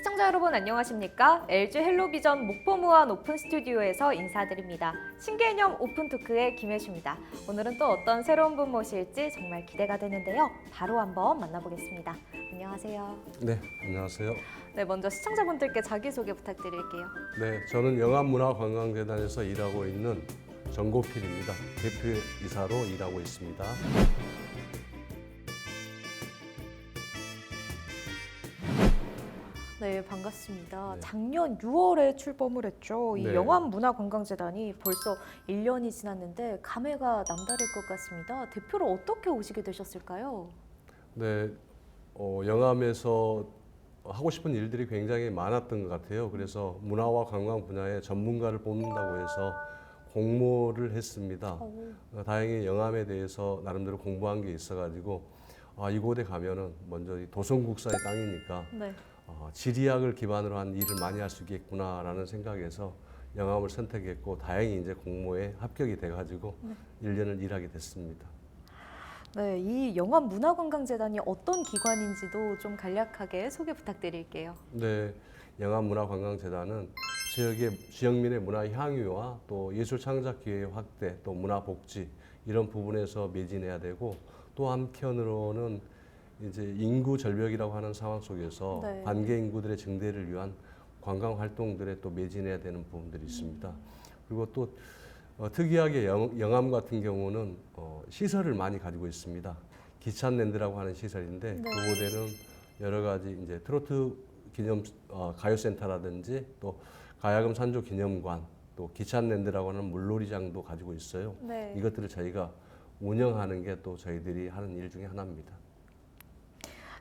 시청자 여러분 안녕하십니까? LG 헬로비전 목포무한 오픈 스튜디오에서 인사드립니다. 신개념 오픈 토크의 김혜주입니다. 오늘은 또 어떤 새로운 분 모실지 정말 기대가 되는데요. 바로 한번 만나보겠습니다. 안녕하세요. 네, 안녕하세요. 네, 먼저 시청자분들께 자기소개 부탁드릴게요. 네, 저는 영암문화관광재단에서 일하고 있는 정고필입니다. 대표이사로 일하고 있습니다. 네, 반갑습니다. 네. 작년 6월에 출범을 했죠. 이 네. 영암문화관광재단이 벌써 1년이 지났는데 감회가 남다를 것 같습니다. 대표로 어떻게 오시게 되셨을까요? 네, 영암에서 하고 싶은 일들이 굉장히 많았던 것 같아요. 그래서 문화와 관광 분야의 전문가를 뽑는다고 해서 공모를 했습니다. 다행히 영암에 대해서 나름대로 공부한 게 있어가지고 이곳에 가면은 먼저 이 도성국사의 땅이니까 네. 지리학을 기반으로 한 일을 많이 할 수 있겠구나라는 생각에서 영암을 선택했고 다행히 이제 공모에 합격이 돼가지고 1년을 일하게 됐습니다. 네, 이 영암문화관광재단이 어떤 기관인지도 좀 간략하게 소개 부탁드릴게요. 네, 영암문화관광재단은 지역민의 문화 향유와 또 예술 창작 기회의 확대, 또 문화 복지 이런 부분에서 매진해야 되고 또 한편으로는 이제 인구 절벽이라고 하는 상황 속에서 네. 관계 인구들의 증대를 위한 관광 활동들에 또 매진해야 되는 부분들이 있습니다. 그리고 또 특이하게 영암 같은 경우는 시설을 많이 가지고 있습니다. 기찬랜드라고 하는 시설인데 네. 그곳에는 여러 가지 이제 트로트 기념 가요센터라든지 또 가야금 산조 기념관 또 기찬랜드라고 하는 물놀이장도 가지고 있어요. 네. 이것들을 저희가 운영하는 게 또 저희들이 하는 일 중에 하나입니다.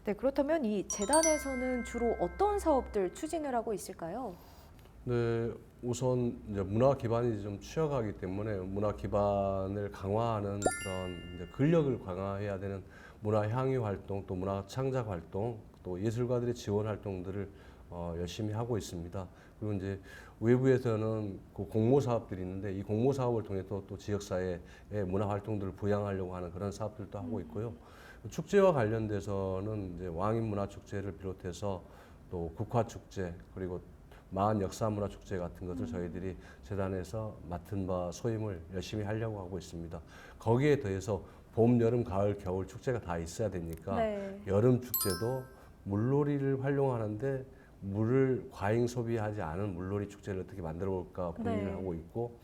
네, 그렇다면 이 재단에서는 주로 어떤 사업들 추진을 하고 있을까요? 네, 우선 이제 문화 기반이 좀 취약하기 때문에 문화 기반을 강화하는 그런 이제 근력을 강화해야 되는 문화 향유 활동, 또 문화 창작 활동, 또 예술가들의 지원 활동들을 열심히 하고 있습니다. 그리고 이제 외부에서는 그 공모 사업들이 있는데 이 공모 사업을 통해 또 지역사회의 문화 활동들을 부양하려고 하는 그런 사업들도 하고 있고요. 축제와 관련돼서는 이제 왕인문화축제를 비롯해서 또 국화축제 그리고 마을 역사문화축제 같은 것을 저희들이 재단에서 맡은 바 소임을 열심히 하려고 하고 있습니다. 거기에 더해서 봄, 여름, 가을, 겨울 축제가 다 있어야 되니까 네. 여름 축제도 물놀이를 활용하는데 물을 과잉 소비하지 않은 물놀이 축제를 어떻게 만들어 볼까 고민을 네. 하고 있고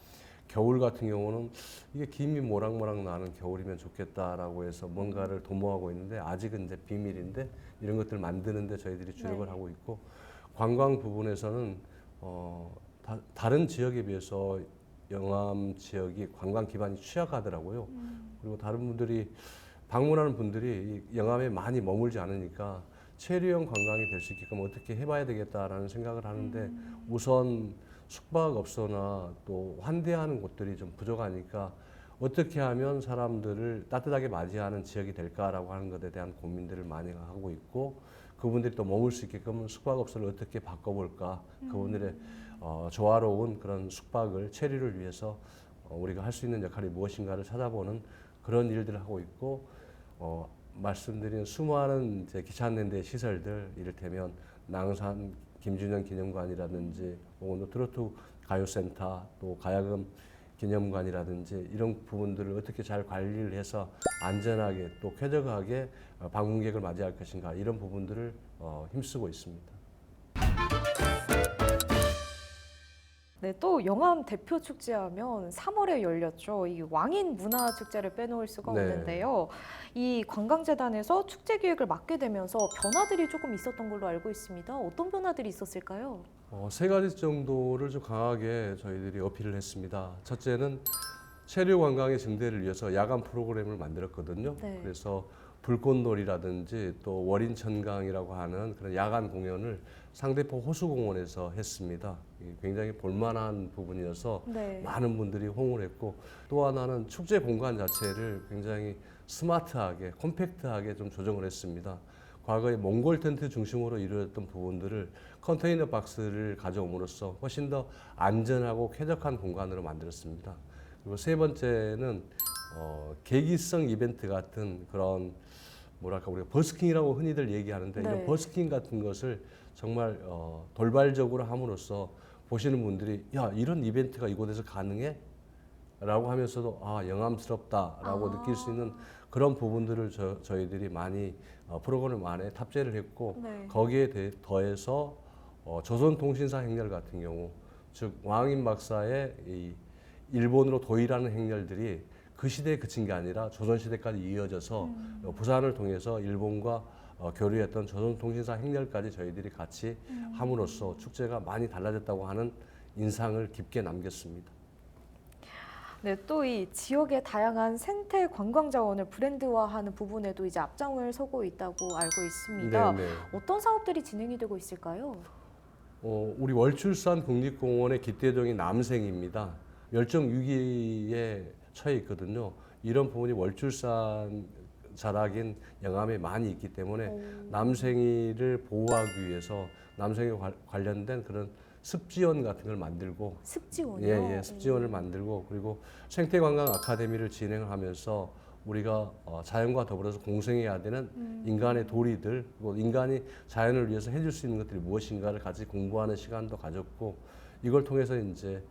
겨울 같은 경우는 이게 김이 모락모락 나는 겨울이면 좋겠다라고 해서 뭔가를 도모하고 있는데 아직은 이제 비밀인데 이런 것들 만드는데 저희들이 주력을 네. 하고 있고 관광 부분에서는 다른 지역에 비해서 영암 지역이 관광 기반이 취약하더라고요. 그리고 다른 분들이 방문하는 분들이 이 영암에 많이 머물지 않으니까 체류형 관광이 될 수 있게끔 어떻게 해봐야 되겠다라는 생각을 하는데 우선 숙박업소나 또 환대하는 곳들이 좀 부족하니까 어떻게 하면 사람들을 따뜻하게 맞이하는 지역이 될까라고 하는 것에 대한 고민들을 많이 하고 있고 그분들이 또 머물 수 있게끔 숙박업소를 어떻게 바꿔볼까 그분들의 조화로운 그런 숙박을 체류를 위해서 우리가 할 수 있는 역할이 무엇인가를 찾아보는 그런 일들을 하고 있고 말씀드린 수많은 이제 기찬랜드의 시설들 이를테면 낭산 김준현 기념관이라든지 혹은 또 트로트 가요센터 또 가야금 기념관이라든지 이런 부분들을 어떻게 잘 관리를 해서 안전하게 또 쾌적하게 방문객을 맞이할 것인가 이런 부분들을 힘쓰고 있습니다. 네, 또 영암 대표 축제하면 3월에 열렸죠. 이 왕인 문화 축제를 빼놓을 수가 네. 없는데요. 이 관광재단에서 축제 기획을 맡게 되면서 변화들이 조금 있었던 걸로 알고 있습니다. 어떤 변화들이 있었을까요? 세 가지 정도를 좀 강하게 저희들이 어필을 했습니다. 첫째는 체류 관광의 증대를 위해서 야간 프로그램을 만들었거든요. 네. 그래서 불꽃놀이라든지 또 월인천강이라고 하는 그런 야간 공연을 상대포 호수공원에서 했습니다. 굉장히 볼만한 부분이어서 네. 많은 분들이 호응을 했고 또 하나는 축제 공간 자체를 굉장히 스마트하게 콤팩트하게 좀 조정을 했습니다. 과거에 몽골 텐트 중심으로 이루어졌던 부분들을 컨테이너 박스를 가져옴으로써 훨씬 더 안전하고 쾌적한 공간으로 만들었습니다. 그리고 세 번째는 계기성 이벤트 같은 그런 뭐랄까 우리가 버스킹이라고 흔히들 얘기하는데 네. 이런 버스킹 같은 것을 정말 돌발적으로 함으로써 보시는 분들이 야 이런 이벤트가 이곳에서 가능해? 라고 하면서도 아 영암스럽다라고 느낄 수 있는 그런 부분들을 저희들이 많이 프로그램 안에 탑재를 했고 네. 거기에 더해서 조선통신사 행렬 같은 경우 즉 왕인 박사의 이 일본으로 도일하는 행렬들이 그 시대에 그친 게 아니라 조선시대까지 이어져서 부산을 통해서 일본과 교류했던 조선통신사 행렬까지 저희들이 같이 함으로써 축제가 많이 달라졌다고 하는 인상을 깊게 남겼습니다. 네, 또 이 지역의 다양한 생태 관광 자원을 브랜드화하는 부분에도 이제 앞장을 서고 있다고 알고 있습니다. 네, 네. 어떤 사업들이 진행이 되고 있을까요? 우리 월출산 국립공원의 기대종이 남생입니다. 멸종 위기에 처해 있거든요. 이런 부분이 월출산 자락인 영암에 많이 있기 때문에 남생이를 보호하기 위해서 남생이 관련된 그런 습지원 같은 걸 만들고 습지원이요? 예, 습지원을 만들고 그리고 생태관광 아카데미를 진행하면서 우리가 자연과 더불어서 공생해야 되는 인간의 도리들 그리고 인간이 자연을 위해서 해줄 수 있는 것들이 무엇인가를 같이 공부하는 시간도 가졌고 이걸 통해서 이제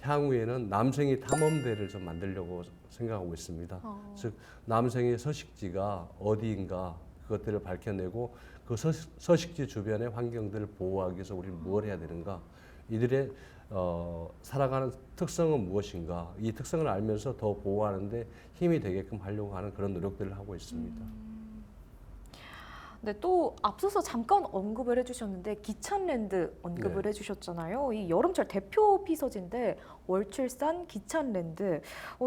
향후에는 남생이 탐험대를 좀 만들려고 생각하고 있습니다. 즉 남생의 서식지가 어디인가 그것들을 밝혀내고 그 서식지 주변의 환경들을 보호하기 위해서 우리는 무엇을 해야 되는가 이들의 살아가는 특성은 무엇인가 이 특성을 알면서 더 보호하는데 힘이 되게끔 하려고 하는 그런 노력들을 하고 있습니다. 네, 또 앞서서 잠깐 언급을 해주셨는데 기찬랜드 언급을 네. 해주셨잖아요. 이 여름철 대표 피서지인데 월출산 기찬랜드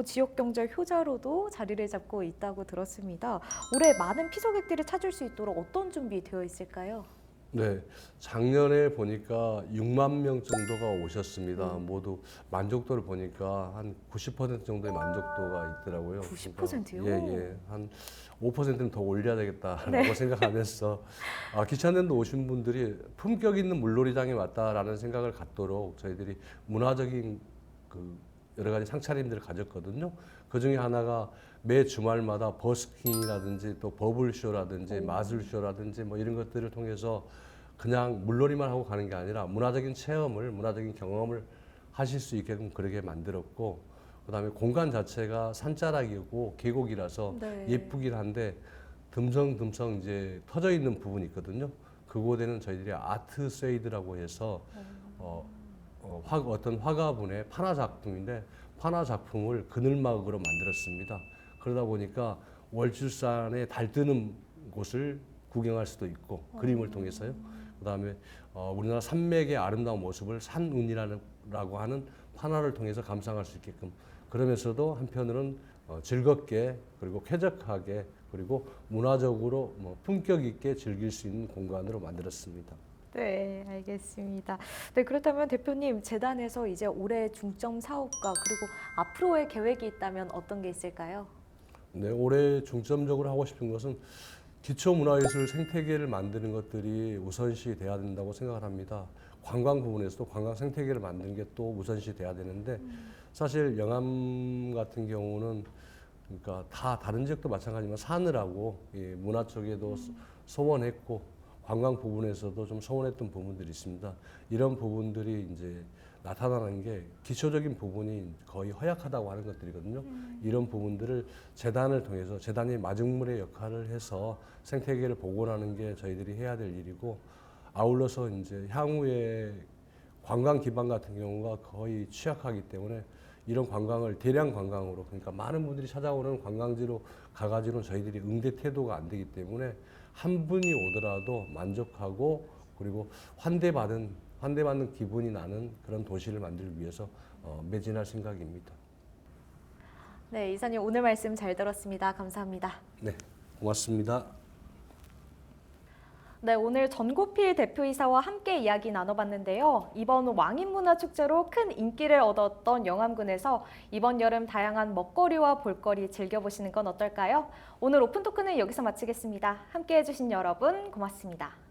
지역 경제 효자로도 자리를 잡고 있다고 들었습니다. 올해 많은 피서객들이 찾을 수 있도록 어떤 준비되어 있을까요? 네, 작년에 보니까 6만 명 정도가 오셨습니다. 모두 만족도를 보니까 한 90% 정도의 만족도가 있더라고요. 90%요? 예, 예. 한 5%는 더 올려야 되겠다라고 네. 생각하면서 기차랜드 오신 분들이 품격 있는 물놀이장에 왔다라는 생각을 갖도록 저희들이 문화적인 그 여러 가지 상차림들을 가졌거든요. 그 중에 하나가 매 주말마다 버스킹이라든지 또 버블쇼라든지 마술쇼라든지 뭐 이런 것들을 통해서 그냥 물놀이만 하고 가는 게 아니라 문화적인 체험을, 문화적인 경험을 하실 수 있게끔 그렇게 만들었고, 그다음에 공간 자체가 산자락이고 계곡이라서 네. 예쁘긴 한데 듬성듬성 이제 터져 있는 부분이 있거든요. 그곳에는 저희들이 아트 세이드라고 해서 어떤 화가분의 판화 작품인데 판화 작품을 그늘막으로 만들었습니다. 그러다 보니까 월출산에 달 뜨는 곳을 구경할 수도 있고 그림을 통해서요. 그다음에 우리나라 산맥의 아름다운 모습을 산운이라고 하는 판화를 통해서 감상할 수 있게끔 그러면서도 한편으로는 즐겁게 그리고 쾌적하게 그리고 문화적으로 품격 있게 즐길 수 있는 공간으로 만들었습니다. 네, 알겠습니다. 네, 그렇다면 대표님 재단에서 이제 올해 중점 사업과 그리고 앞으로의 계획이 있다면 어떤 게 있을까요? 네, 올해 중점적으로 하고 싶은 것은 기초문화예술 생태계를 만드는 것들이 우선시 돼야 된다고 생각을 합니다. 관광 부분에서도 관광 생태계를 만드는 게 또 우선시 돼야 되는데 사실 영암 같은 경우는 그러니까 다 다른 지역도 마찬가지지만 사느라고 문화 쪽에도 소원했고 관광 부분에서도 좀 소원했던 부분들이 있습니다. 이런 부분들이 이제 나타나는 게 기초적인 부분이 거의 허약하다고 하는 것들이거든요. 이런 부분들을 재단을 통해서 재단이 마중물의 역할을 해서 생태계를 복원하는 게 저희들이 해야 될 일이고 아울러서 이제 향후에 관광 기반 같은 경우가 거의 취약하기 때문에 이런 관광을 대량 관광으로 그러니까 많은 분들이 찾아오는 관광지로 가가지고는 저희들이 응대 태도가 안 되기 때문에 한 분이 오더라도 만족하고 그리고 환대받는 기분이 나는 그런 도시를 만들기 위해서 매진할 생각입니다. 네, 이사님 오늘 말씀 잘 들었습니다. 감사합니다. 네, 고맙습니다. 네, 오늘 전고필 대표이사와 함께 이야기 나눠봤는데요. 이번 왕인문화축제로 큰 인기를 얻었던 영암군에서 이번 여름 다양한 먹거리와 볼거리 즐겨보시는 건 어떨까요? 오늘 오픈토크는 여기서 마치겠습니다. 함께 해주신 여러분 고맙습니다.